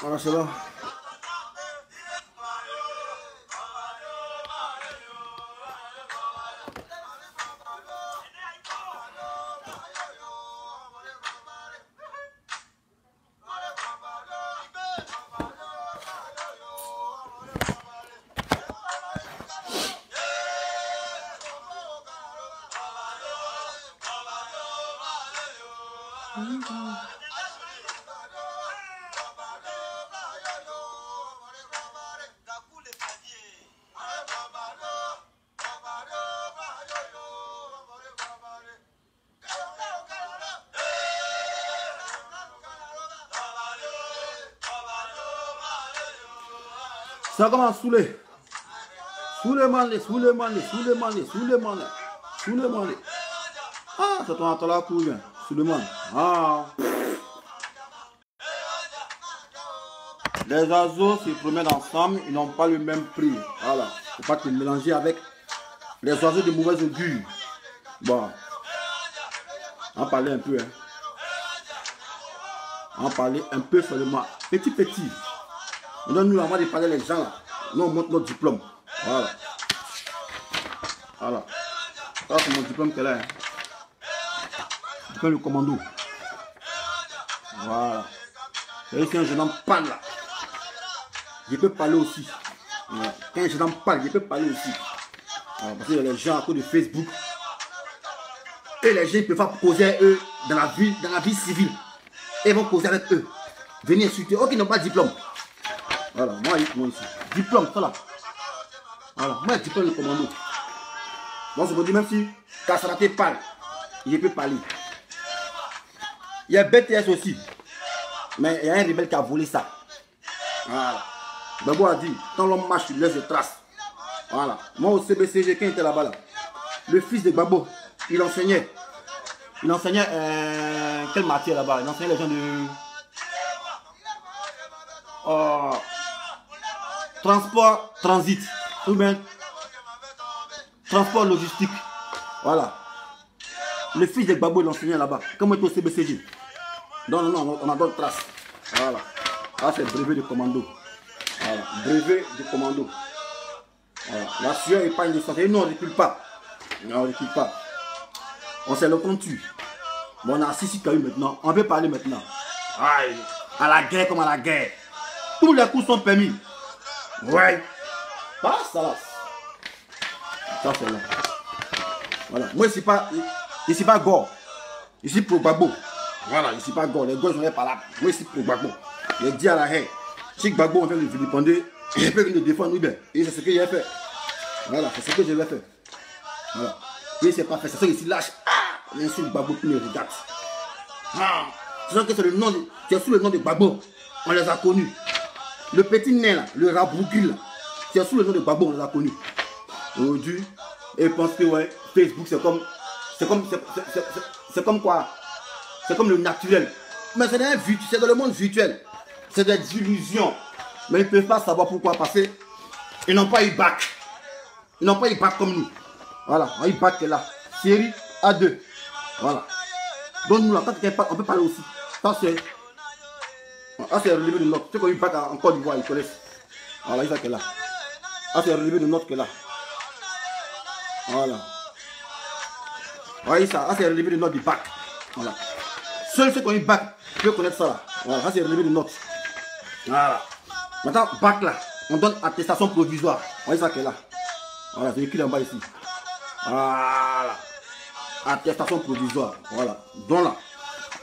Voilà, c'est là. Ça commence à saouler. Souleymane. Ah, ça tourne à la cour, Souleymane. Ah. Les oiseaux se promènent ensemble, ils n'ont pas le même prix. Voilà. Il ne faut pas te mélanger avec les oiseaux de mauvaise augure. Bon. On va parler un peu. Hein. On va parler un peu seulement. Petit. Maintenant, nous, avant de parler les gens là, nous on montre notre diplôme. Voilà. Ça, c'est mon diplôme qu'elle a. Hein. Diplôme de commando. Voilà. Et si un jeune homme parle là, je peux parler aussi. Voilà. Quand un jeune homme parle, je peux parler aussi. Voilà. Parce qu'il y a les gens à cause de Facebook. Et les gens ne peuvent pas causer eux dans la vie civile. Et ils vont causer avec eux. Venir insulter. Oh, qui n'ont pas de diplôme. Voilà, moi ici. Diplôme, ça là. Voilà, moi diplôme de commando. Donc je vous dis, même si Kassaraté parle, je peux parler. Il y a BTS aussi. Mais il y a un rebelle qui a volé ça. Voilà. Gbagbo a dit, quand l'homme marche, il laisse des traces. Voilà. Moi au CBCG, quand il était là-bas, là, le fils de Gbagbo, il enseignait. Quelle matière là-bas? Il enseignait les gens de... transport, transit, ou bien transport logistique. Voilà. Le fils de Gbagbo, il enseignait là-bas. Comme il était au CBCG. Non, on a d'autres traces. Voilà. Là, c'est brevet de commando. Voilà. Brevet de commando. Voilà. La sueur épargne de santé. Non, on ne recule pas. Non, on ne recule pas. On sait le qu'on tue. Bon, on a 6 KU maintenant. On peut parler maintenant. Aïe. À la guerre comme à la guerre. Tous les coups sont permis. Ouais. Ah, ça là. Ça c'est là. Voilà. Moi, je suis pas gore. Je suis pro Gbagbo. Voilà, je suis pas gore. Les gars, je n'ai pas là. Moi, je suis pro Gbagbo. Je dis à la haine. Si Gbagbo, on fait le vilipender, il peut venir défendre, oui, bien. Et c'est ce que j'ai fait. Voilà, c'est ce que je vais faire. Voilà. Et c'est pas fait. C'est ça que je suis lâche. Ah, bien sûr, Gbagbo, tout me regarde. Ah, c'est que c'est le nom de. C'est sous le nom de Gbagbo. On les a connus. Le petit nain là, le rabouki là, c'est sous le nom de Gbagbo, on les a connus. Aujourd'hui, et ils pensent que ouais, Facebook c'est comme quoi? C'est comme le naturel. Mais c'est dans le monde virtuel. C'est des illusions. Mais ils ne peuvent pas savoir pourquoi. Parce qu'ils n'ont pas eu bac. Ils n'ont pas eu bac comme nous. Voilà, on a eu bac qui est là. Série A2. Voilà. Donc nous là, quand on peut parler aussi. Ça c'est. Ah, c'est relevé de notes. Ceux qui ont eu bac en Côte d'Ivoire, ils connaissent. Voilà, il est là. Ah, c'est relevé de notes que là. Voilà. Voyez ça. Ah, c'est relevé de notes du bac. Voilà. Seuls ceux qui ont eu bac peuvent connaître ça là. Voilà, ça c'est relevé de notes. Voilà. Maintenant, bac là, on donne attestation provisoire. Voyez ça qui est là. Voilà, c'est écrit en bas ici. Voilà. Attestation provisoire. Voilà. Donc là,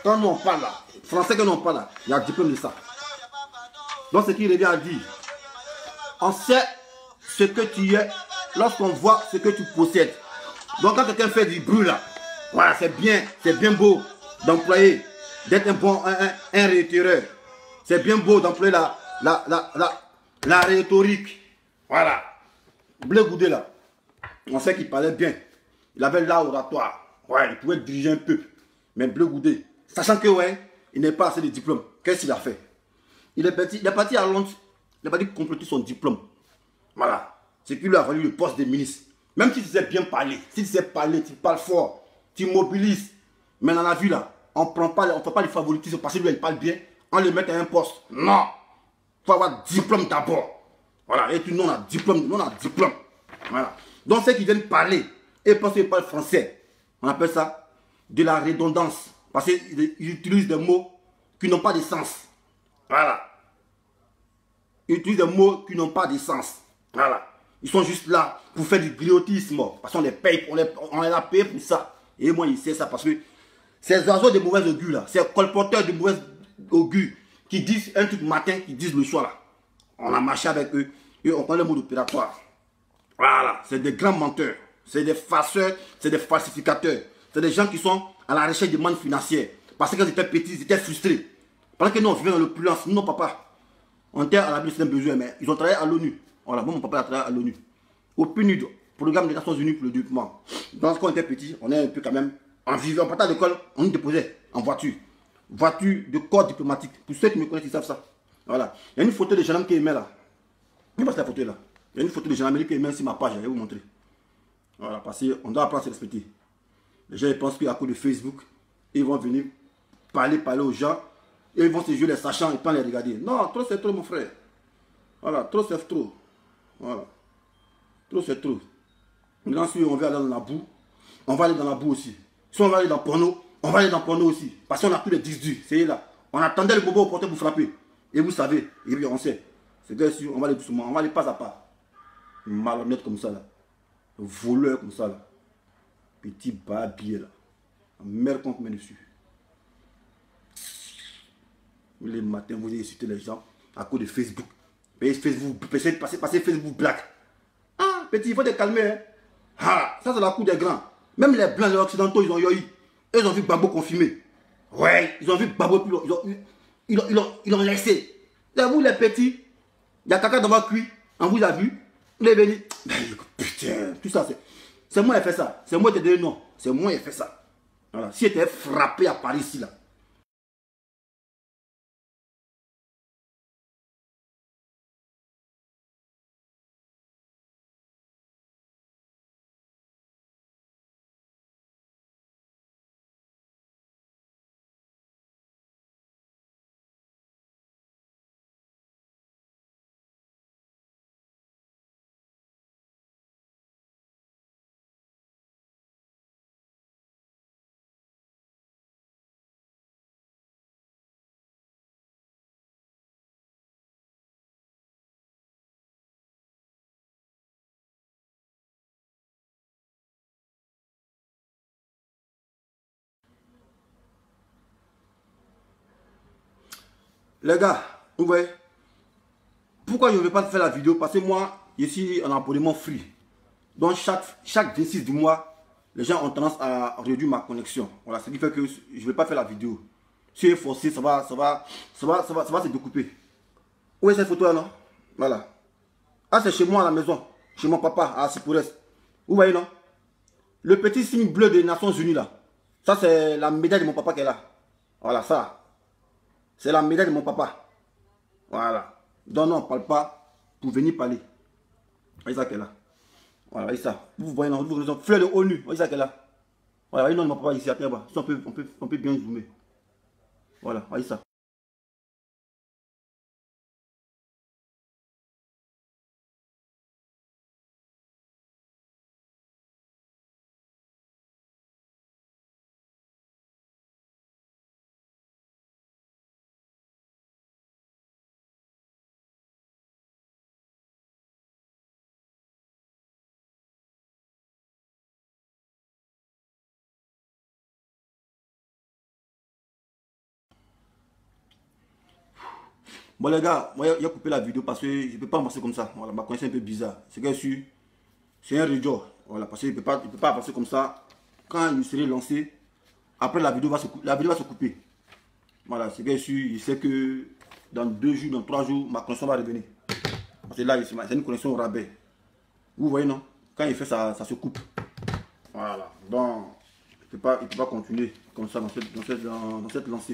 quand nous on parle là, français que nous on parle là, il y a un diplôme de ça. Donc ce qu'il revient à dire, on sait ce que tu es lorsqu'on voit ce que tu possèdes. Donc quand quelqu'un fait du bruit là, voilà, c'est bien beau d'employer, d'être un bon un rhétoreur. C'est bien beau d'employer la rhétorique. Voilà. Blé Goudé là, on sait qu'il parlait bien. Il avait l'art oratoire. Ouais, il pouvait diriger un peuple. Mais Blé Goudé, sachant que ouais, il n'est pas assez de diplôme. Qu'est-ce qu'il a fait? Il est parti à Londres. Il a parti compléter son diplôme. Voilà. Ce qui lui a valu le poste de ministre. Même si tu sais bien parler, si tu sais parler, tu parles fort, tu mobilises. Mais dans la vie là, on ne fait pas les favoritismes parce que lui il parle bien. on les met à un poste. Non. Il faut avoir diplôme d'abord. Voilà. Et puis nous, on a diplôme. Nous, on a diplôme. Voilà. Donc, ceux qui viennent parler et pensent qu'ils parlent français, on appelle ça de la redondance. Parce qu'ils utilisent des mots qui n'ont pas de sens. Voilà. Ils utilisent des mots qui n'ont pas de sens. Voilà. Ils sont juste là pour faire du griotisme. Parce qu'on les paye, on les a payé pour ça. Et moi, il sait ça parce que ces oiseaux de mauvais augure là, ces colporteurs de mauvais augure qui disent un truc matin, qui disent le soir là. On a marché avec eux et on connaît le mot opératoire. Voilà. C'est des grands menteurs. C'est des farceurs, c'est des falsificateurs. C'est des gens qui sont à la recherche de mannes financières. Parce qu'ils étaient petits, ils étaient frustrés. Parce que nous, on vivait dans l'opulence. Nous, non, papa. On était à l'abri d'un besoin, mais ils ont travaillé à l'ONU. Voilà, moi, mon papa a travaillé à l'ONU. Au PNUD, Programme des Nations Unies pour le développement. Donc, quand on était petit, on est un peu quand même. En vivant, en partant à l'école, on nous déposait en voiture. Voiture de corps diplomatique. Pour ceux qui me connaissent, ils savent ça. Voilà. Il y a une photo de gendarme qui aimait là. Je passe la photo là. Il y a une photo de gendarme qui aimait sur ma page. Je vais vous montrer. Voilà, parce qu'on doit apprendre à se respecter. Les gens ils pensent qu'à cause de Facebook, ils vont venir parler aux gens. Et ils vont se jouer les sachants et pas les regarder. Non, trop c'est trop mon frère. Voilà, trop c'est trop. Voilà. Trop c'est trop. Maintenant si on veut aller dans la boue, on va aller dans la boue aussi. Si on va aller dans porno, on va aller dans porno aussi. Parce qu'on a tous les 10 du. C'est là. On attendait le bobo au porteur pour frapper. Et vous savez, et puis on sait. C'est bien sûr, on va aller doucement, on va aller pas à pas. Malhonnête comme ça là. Voleur comme ça là. Petit barbier là. Mère qu'on met dessus. Les matins, vous insultez les gens à cause de Facebook. Passer Facebook Black. Ah, petit, il faut te calmer. Hein. Ah, ça c'est la cour des grands. Même les blancs, les occidentaux, ils ont eu. Ils ont vu Babo confirmer. Ouais, ils ont vu Babo, ils l'ont laissé. Et vous les petits, il y a quelqu'un dans votre cuit, on vous a vu. Vous avez dit, putain, tout ça c'est moi qui ai fait ça. C'est moi qui ai donné non. C'est moi qui ai fait ça. Voilà. Si j'étais frappé à Paris ici là. Les gars, vous voyez, pourquoi je ne vais pas faire la vidéo? Parce que moi, je suis en abonnement free. Donc chaque 26 du mois, les gens ont tendance à réduire ma connexion. Voilà, ce qui fait que je ne vais pas faire la vidéo. Si je suis forcé, ça va se découper. Où est cette photo là, non? Voilà. Ah, c'est chez moi à la maison. Chez mon papa, à Sipores. Vous voyez, non? Le petit signe bleu des Nations Unies là. Ça, c'est la médaille de mon papa qui est là. Voilà, ça. C'est la médaille de mon papa. Voilà. Donc non, on ne parle pas pour venir parler. Voyez ça qu'elle est là. Voilà, voyez ça. Vous voyez, non, vous fleur de ONU. Voyez ça qu'elle est là. Voilà, voyez, non, mon papa ici, après, on peut bien zoomer. Voilà, voyez ça. Bon les gars, moi j'ai coupé la vidéo parce que je ne peux pas avancer comme ça. Voilà, ma connaissance est un peu bizarre. C'est que c'est un rejour. Voilà, parce qu'il ne peut pas avancer comme ça. Quand il serait lancé, après la vidéo va se couper. Voilà, c'est bien sûr, je sais que dans 2 jours, dans 3 jours, ma connexion va revenir. Parce que là, c'est une connexion au rabais. Vous voyez, non? Quand il fait ça, ça se coupe. Voilà, donc il ne peut pas continuer comme ça dans cette lancée.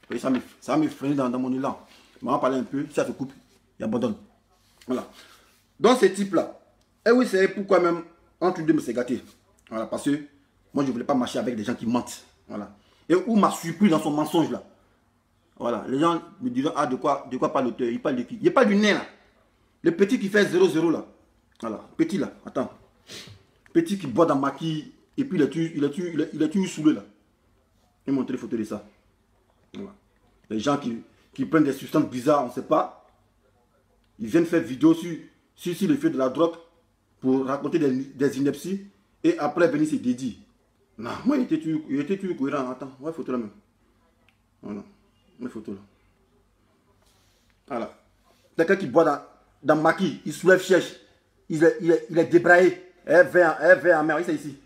Et ça va me freiner dans mon élan. On va parler un peu, si ça se coupe, il abandonne. Voilà. Donc ce type-là, et oui, c'est pourquoi même, entre deux, me s'est gâté. Voilà, parce que moi, je ne voulais pas marcher avec des gens qui mentent. Voilà. Et où m'a surpris dans son mensonge là. Voilà, les gens me diront, ah, de quoi parle l'auteur? Il parle de qui? Il parle du nez là. Le petit qui fait 0-0 là. Voilà, petit là, attends. Petit qui boit dans maquis et puis il a tué saoulé là. Je vais montrer les photos de ça. Voilà. Les gens qui prennent des substances bizarres, on ne sait pas. Ils viennent faire vidéo sur l'effet de la drogue pour raconter des inepties et après venir se dédier. Non, moi il était toujours cohérent. Attends, ouais, photo là même. Voilà, mes photos là. Voilà. Quelqu'un qui boit dans maquis, il soulève cherche, il est débraillé. Elle vient en mer, c'est ici.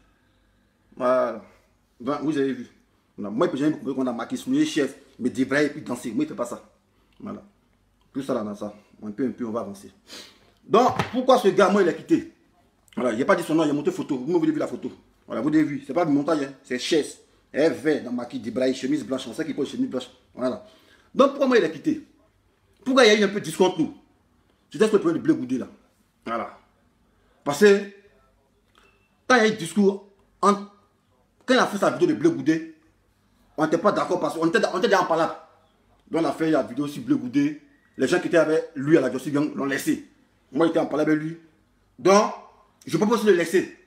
Voilà. Donc, vous avez vu. Voilà. Moi, j'ai compris qu'on a maquis, soulevé cherche, mais débraillé et puis danser. Moi, il ne fait pas ça. Voilà. Tout ça là dans ça. Un peu, on va avancer. Donc, pourquoi ce gars, moi, il a quitté? Voilà, il n'a pas dit son nom, il a monté photo. Vous avez vu la photo. Voilà, vous avez vu. C'est pas du montage, hein. C'est chaise. Elle vert dans maquis, débraillé, chemise blanche. On sait qu'il porte chemise blanche. Voilà. Donc, pourquoi moi, il a quitté? Pourquoi il y a eu un peu de discours entre nous? C'était ce problème de Blé Goudé là. Voilà. Parce que quand il y a eu discours, quand il a fait sa vidéo de Blé Goudé, on n'était pas d'accord parce qu'on était déjà en parlant. Donc on a fait la vidéo sur Blé Goudé. Les gens qui étaient avec lui à la Jossi Gang l'ont laissé. Moi j'étais en parlant avec lui. Donc je ne peux pas le laisser.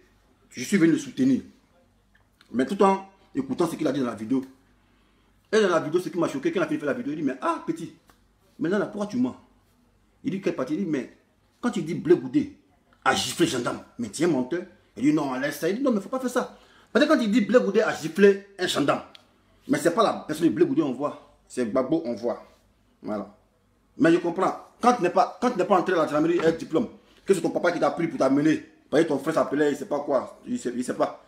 Je suis venu le soutenir. Mais tout en écoutant ce qu'il a dit dans la vidéo. Et dans la vidéo, ce qui m'a choqué, quand il a fait la vidéo, il dit, mais ah petit, maintenant là, pourquoi tu mens? Il dit quelle partie? Il dit, mais quand tu dis Blé Goudé a giflé gendarme, mais tu es menteur. Il dit non, on laisse ça. Il dit non, mais il ne faut pas faire ça. Parce que quand il dit Blé Goudé a giflé un gendarme, mais ce n'est pas la personne de Blé Goudé on voit, c'est Gbagbo on voit. Voilà. Mais je comprends. Quand tu n'es pas entré à la gendarmerie avec diplôme, que c'est ton papa qui t'a pris pour t'amener, parce que ton frère s'appelait, il ne sait pas quoi, il ne sait pas.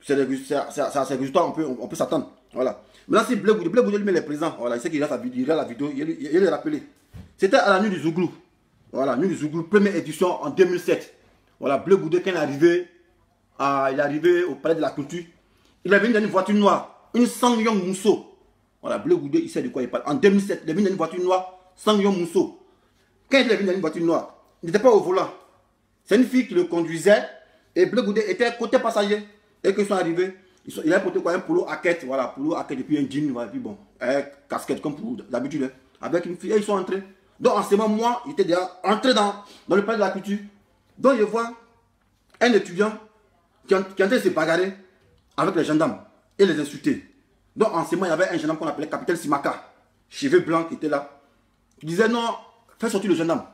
C'est des résultats, on peut s'attendre. Voilà. Maintenant, si Blé Goudé lui met les présents, voilà, il sait qu'il a la vidéo, il est rappelé. C'était à la nuit du Zouglou. Voilà, nuit du Zouglou, première édition en 2007. Voilà, Blé Goudé, quand il est arrivé au palais de la culture, il est venu dans une voiture noire, une Sangyong Mousso. Voilà, Blé Goudé, il sait de quoi il parle. En 2007, il est venu dans une voiture noire, Sangyong Mousso. Quand il est venu dans une voiture noire, il n'était pas au volant. C'est une fille qui le conduisait et Blé Goudé était côté passager. Et qu'ils sont arrivés, il a porté quoi, un polo haquette, voilà, polo haquette et puis un jean, voilà, et puis bon, casquette comme pour d'habitude, avec une fille, et ils sont entrés. Donc en ce moment, moi, j'étais déjà entré dans le palais de la culture. Donc je vois un étudiant qui est en train de se bagarrer avec les gendarmes et les insulter. Donc en ce moment, il y avait un gendarme qu'on appelait Capitaine Simaka, cheveux blancs qui était là. Il disait non, fais sortir le gendarme.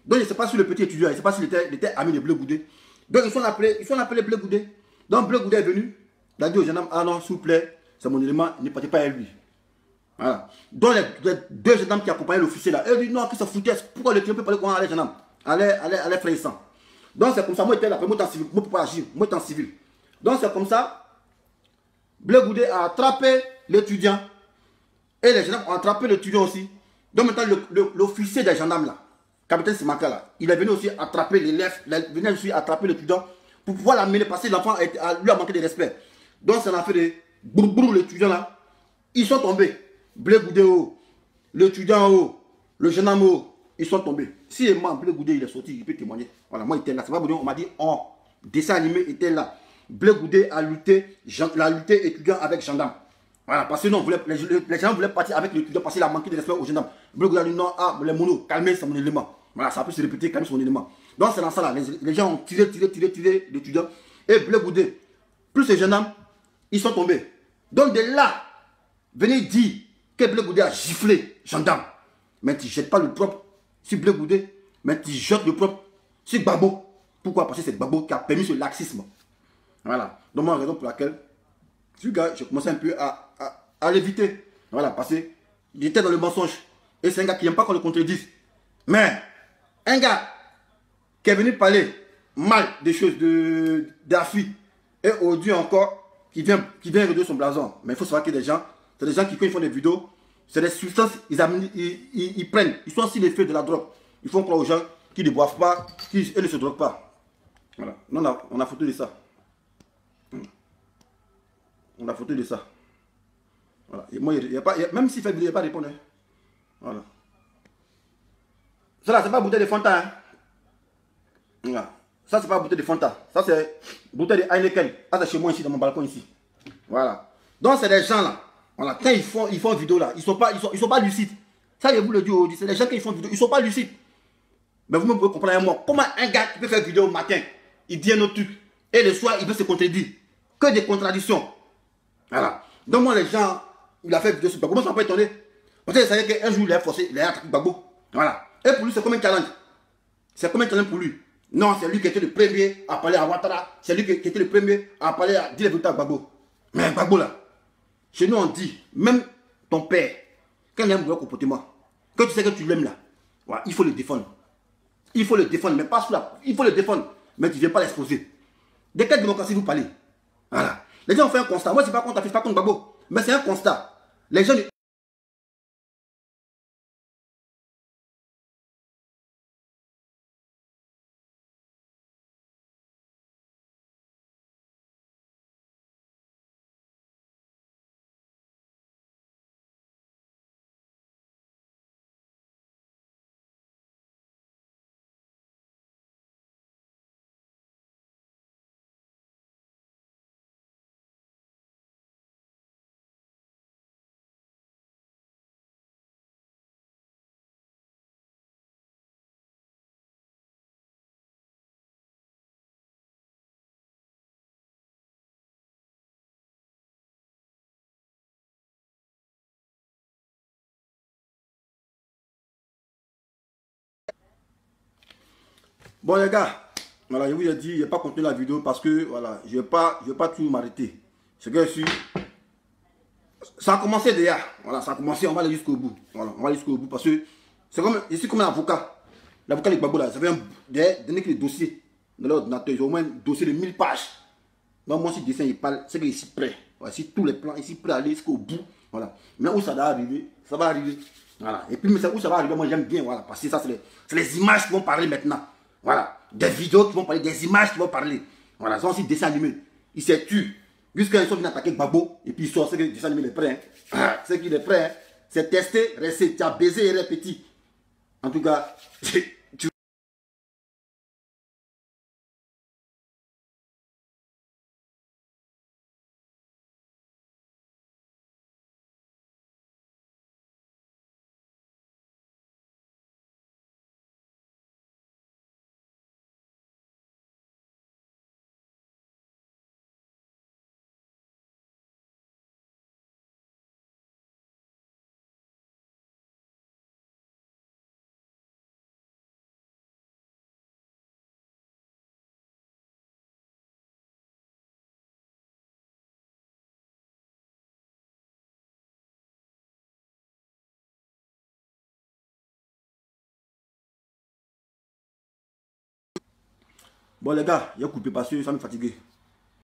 Donc je ne sais pas si le petit étudiant, je ne sais pas s'il était ami de Blé Goudé. Donc ils sont appelés Blé Goudé. Donc Blé Goudé est venu, il a dit au gendarme, ah non, s'il vous plaît, c'est mon élément, ne partez pas avec lui. Voilà. Donc les deux gendarmes qui accompagnaient l'officier là, ils disent non, qui se foutaient, pourquoi le client peut parler comment aller gendarme? Allez frère sang. Donc c'est comme ça, moi j'étais là, moi j'étais en civil, moi je ne peux pas agir, moi j'étais en civil. Donc c'est comme ça, Blé Goudé a attrapé l'étudiant et les gendarmes ont attrapé l'étudiant aussi. Donc maintenant l'officier des gendarmes là, capitaine Simaka là, il est venu aussi attraper l'élève, il est venu aussi attraper l'étudiant pour pouvoir l'amener parce que l'enfant lui a manqué de respect. Donc ça a fait des bourbourou l'étudiant là. Ils sont tombés. Blé Goudé haut, l'étudiant haut, le jeune homme haut, ils sont tombés. Si moi, Blé Goudé il est sorti, il peut témoigner. Voilà, moi il était là. C'est pas on m'a dit, oh, dessin animé était là. Blé Goudé a lutté étudiant avec gendarme. Voilà, parce que non, les gens voulaient partir avec l'étudiant parce qu'il a manqué de respect aux gendarmes. Blé Goudé a dit non, ah, les monos, calmez, c'est mon élément. Voilà, ça peut se répéter, calmez son élément. Donc c'est dans ça là, les gens ont tiré l'étudiant. Et Blé Goudé, plus ces jeunes hommes, ils sont tombés. Donc de là, venez dire que Blé Goudé a giflé gendarme. Mais tu ne jettes pas le propre sur Blé Goudé, mais tu jettes le propre sur Gbagbo. Pourquoi? Parce que c'est Gbagbo qui a permis ce laxisme. Voilà. Donc moi, la raison pour laquelle, ce gars, je commençais un peu à l'éviter. Voilà, parce qu'il était dans le mensonge. Et c'est un gars qui n'aime pas qu'on le contredise. Mais un gars qui est venu parler mal des choses d'Afi et aujourd'hui encore qui vient réduire son blason. Mais il faut savoir que des gens, c'est des gens qui quand ils font des vidéos, c'est des substances, ils prennent, ils sont aussi les feux de la drogue. Ils font croire aux gens qui ne boivent pas, qui ne se droguent pas. Voilà, on a photo de ça. On a photo de ça. Voilà. Et moi, même s'il fait vidéo, il n'y a pas de répondre. Voilà. Ça là, c'est pas bouteille de Fanta. Hein. Voilà. Ça, c'est pas bouteille de Fanta. Ça, c'est bouteille de Heineken. Ça, c'est chez moi ici, dans mon balcon ici. Voilà. Donc, c'est des gens là. Voilà, quand ils font une vidéo là, ils sont pas lucides. Ça, je vous le dis aujourd'hui, c'est les gens qui font une vidéo, ils sont pas lucides. Mais vous me pouvez comprendre avec moi. Comment un gars qui peut faire une vidéo au matin, il dit un autre truc, et le soir, il peut se contredire. Que des contradictions. Voilà. Donc moi, les gens, il a fait une vidéo sur Gbagbo. Moi, je ne suis pas étonné. Parce que savait qu'un jour, il a forcé, il a attaqué Gbagbo. Voilà. Et pour lui, c'est comme un challenge. C'est comme un challenge pour lui. Non, c'est lui qui était le premier à parler à Ouattara. C'est lui qui était le premier à parler à dire les vérités à Gbagbo. Mais Gbagbo là, chez nous on dit, même ton père, quand il aime un comportement, quand tu sais que tu l'aimes là, voilà, il faut le défendre. Il faut le défendre, mais pas sous la... Il faut le défendre, mais tu ne viens pas l'exposer. De quelle démocratie vous parlez? Voilà. Les gens ont fait un constat. Moi, je ne suis pas contre ta fille, pas contre Gbagbo. Mais c'est un constat. Les gens... Bon les gars, voilà, je vous ai dit, je n'ai pas continué la vidéo parce que voilà, je ne vais pas tout m'arrêter. Ce que je suis... Ça a commencé déjà. Voilà, ça a commencé, on va aller jusqu'au bout. Voilà, on va aller jusqu'au bout parce que c'est comme, je suis comme un avocat. L'avocat de Gbagbo là, ça fait des dossiers dans l'ordinateur. Ils ont au moins un dossier de 1000 pages. Donc moi, si le dessin il parle, c'est que je suis prêt. Voilà, si tous les plans, ici prêt à aller jusqu'au bout. Voilà. Mais où ça va arriver, ça va arriver. Voilà. Et puis, mais où ça va arriver, moi j'aime bien. Voilà. Parce que ça, c'est les images qui vont parler maintenant. Voilà. Des vidéos qui vont parler, des images qui vont parler. Voilà. Ça aussi, dessin animé. Il s'est tué. Jusqu'à ils sont venus attaquer Gbagbo. Et puis, ils sortent, c'est que le dessin animé est prêt. Hein. C'est qu'il est prêt. Hein. C'est testé, resté. Tu as baisé et répété. En tout cas, tu... Bon les gars, j'ai coupé parce que ça me fatigue.